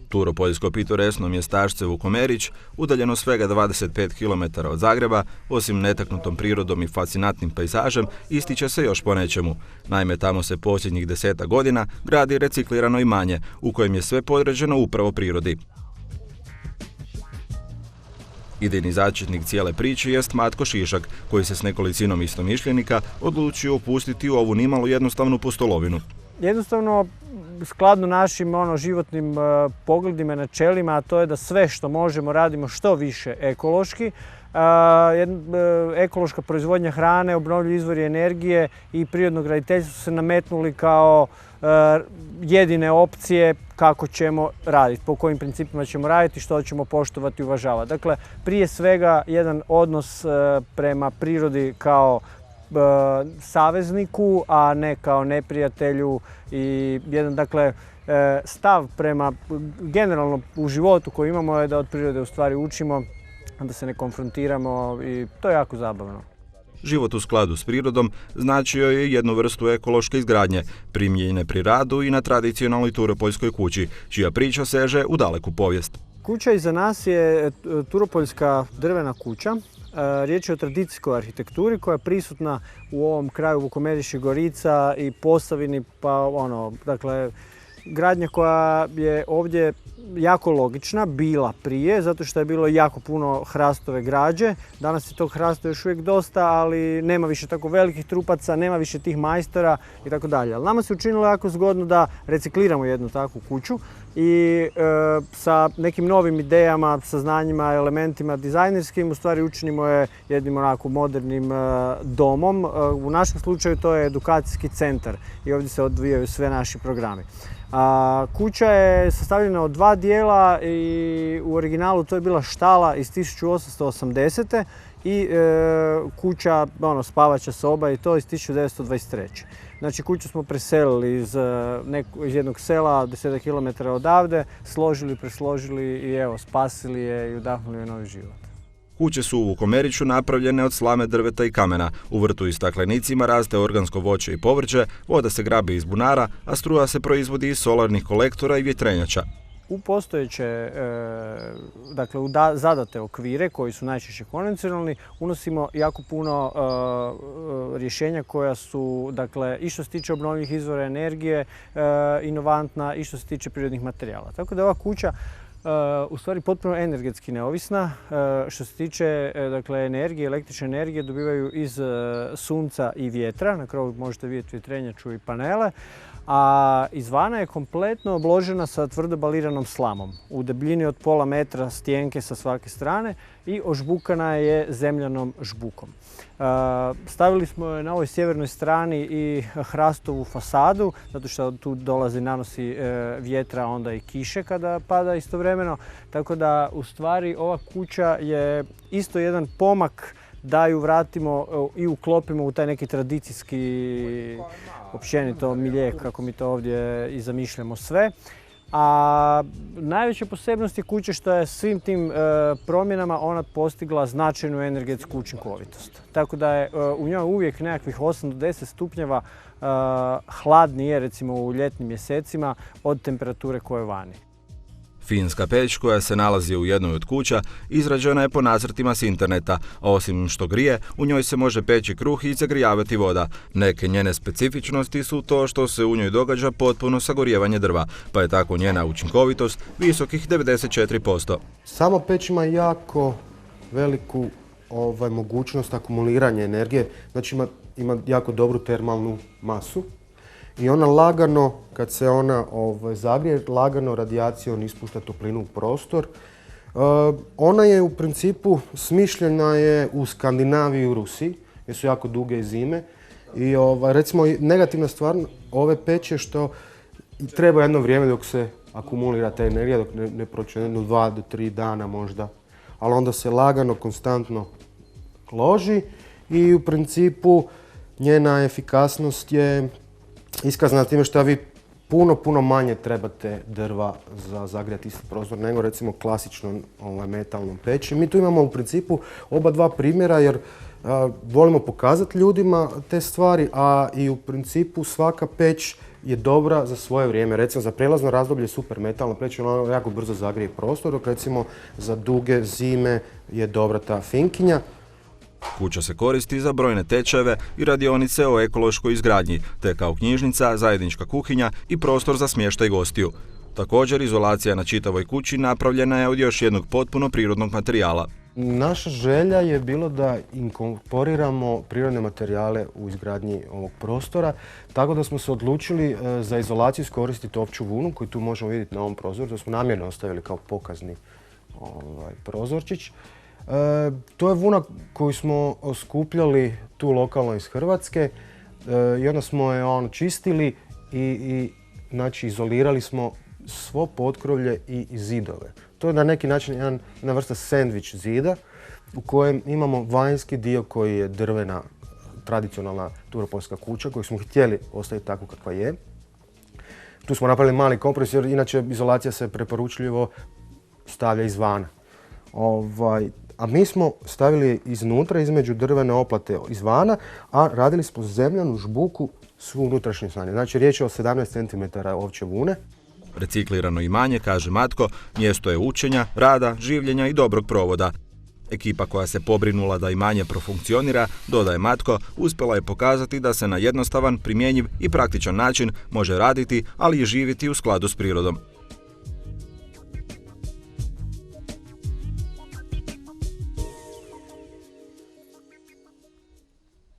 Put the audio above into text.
Turopoljsko pitoresno mjestašce Vukomerić, udaljeno svega 25 km od Zagreba, osim netaknutom prirodom i fascinantnim pejzažem, ističe se još po nečemu. Naime, tamo se posljednjih 10 godina gradi reciklirano imanje, u kojem je sve podređeno upravo prirodi. Idejni začetnik cijele priče jest Matko Šišak, koji se s nekolicinom istomišljenika odlučio upustiti u ovu nimalo jednostavnu pustolovinu. Jednostavno, skladno našim životnim pogledima i načelima, a to je da sve što možemo radimo što više ekološki. Ekološka proizvodnja hrane, obnovljivi izvori energije i prirodno graditeljstvo su se nametnuli kao jedine opcije kako ćemo raditi, po kojim principima ćemo raditi, što ćemo poštovati i uvažavati. Dakle, prije svega jedan odnos prema prirodi kao savezniku, a ne kao neprijatelju, i jedan stav prema generalno u životu koji imamo je da od prirode u stvari učimo, da se ne konfrontiramo, i to je jako zabavno. Život u skladu s prirodom značio je jednu vrstu ekološke izgradnje, primijenjene pri radu i na tradicionalnoj turopoljskoj kući, čija priča seže u daleku povijest. Kuća iza nas je turopoljska drvena kuća. Riječ je o tradicijskoj arhitekturi koja je prisutna u ovom kraju Vukomerić i Gorica i Posavini, gradnja koja je ovdje jako logična bila prije, zato što je bilo jako puno hrastove građe. Danas je tog hrasta još uvijek dosta, ali nema više tako velikih trupaca, nema više tih majstora i tako dalje. Ali nama se učinilo jako zgodno da recikliramo jednu takvu kuću i sa nekim novim idejama, saznanjima, elementima dizajnerskim u stvari učinimo je jednim onako modernim domom. U našem slučaju to je edukacijski centar i ovdje se odvijaju sve naši programi. Kuća je sastavljena od 2 dijela i u originalu to je bila štala iz 1880. i kuća, spavaća soba, i to iz 1923. Znači, kuću smo preselili iz jednog sela 10 km odavde, složili, presložili i evo, spasili je i udahnuli je novi život. Kuće su u Vukomeriću napravljene od slame, drveta i kamena. U vrtu i staklenicima raste organsko voće i povrće, voda se grabi iz bunara, a struja se proizvodi iz solarnih kolektora i vjetrenjača. U postojeće, u zadate okvire, koji su najčešće konvencionalni, unosimo jako puno rješenja koja su, i što se tiče obnovljivih izvora energije, inovantna, i što se tiče prirodnih materijala. Tako da ova kuća u stvari potpuno energetski neovisna. Što se tiče energije, električne energije dobivaju iz sunca i vjetra. Na krovu možete vidjeti vjetrenjaču i panele. A izvana je kompletno obložena sa tvrdo baliranom slamom u debljini od pola metra stjenke sa svake strane i ožbukana je zemljanom žbukom. Stavili smo je na ovoj sjevernoj strani i hrastovu fasadu, zato što tu dolazi nanosi vjetra, onda i kiše kada pada istovremeno. Tako da u stvari ova kuća je isto jedan pomak da ju vratimo i uklopimo u taj neki tradicijski općenito milje, kako mi to ovdje i zamišljamo sve. A najveća posebnost je kuće što je svim tim promjenama ona postigla značajnu energetsku učinkovitost. Tako da je u njoj uvijek nekakvih 8 do 10 stupnjeva hladnije, recimo u ljetnim mjesecima, od temperature koje je vani. Finska peć, koja se nalazi u jednoj od kuća, izrađena je po nacrtima s interneta, a osim što grije, u njoj se može peći kruh i zagrijavati voda. Neke njene specifičnosti su to što se u njoj događa potpuno sagorijevanje drva, pa je tako njena učinkovitost visokih 94%. Sama peć ima jako veliku mogućnost akumuliranja energije, znači ima jako dobru termalnu masu. I ona lagano, kad se ona zagrije, lagano radijacijom ispušta toplinu u prostor. Ona je u principu smišljena je u Skandinaviji i u Rusiji, jer su jako duge zime. I recimo negativna stvar ove peće što treba jedno vrijeme dok se akumulira ta energija, dok ne prođe 2 do 3 dana možda. Ali onda se lagano, konstantno loži i u principu njena efikasnost je iskazana time što vi puno manje trebate drva za zagrijati isti prostor nego recimo klasičnom metalnom peći. Mi tu imamo u principu oba dva primjera jer volimo pokazati ljudima te stvari, a i u principu svaka peć je dobra za svoje vrijeme. Recimo za prijelazno razdoblje je super metalno pleće, ono jako brzo zagrije prostor, dok recimo za duge zime je dobra ta finkinja. Kuća se koristi za brojne tečajeve i radionice o ekološkoj izgradnji, te kao knjižnica, zajednička kuhinja i prostor za smještaj gostiju. Također, izolacija na čitavoj kući napravljena je od još jednog potpuno prirodnog materijala. Naša želja je bilo da inkorporiramo prirodne materijale u izgradnji ovog prostora, tako da smo se odlučili za izolaciju iskoristiti opću vunu koju tu možemo vidjeti na ovom prozoru, to smo namjerno ostavili kao pokazni prozorčić. To je vuna koju smo skupljali tu lokalno iz Hrvatske i onda smo je čistili i znači, izolirali smo svo potkrovlje i zidove. To je na neki način jedna vrsta sendvič zida u kojem imamo vanjski dio koji je drvena, tradicionalna turopoljska kuća koju smo htjeli ostaviti takvu kakva je. Tu smo napravili mali kompromis jer inače izolacija se preporučljivo stavlja izvana. A mi smo stavili iznutra, između drvene oplate izvana, a radili smo zemljanu žbuku svu unutrašnju stanje. Znači riječ je o 17 cm ovće vune. Reciklirano imanje, kaže Matko, mjesto je učenja, rada, življenja i dobrog provoda. Ekipa koja se pobrinula da imanje profunkcionira, dodaje Matko, uspjela je pokazati da se na jednostavan, primjenjiv i praktičan način može raditi, ali i živjeti u skladu s prirodom.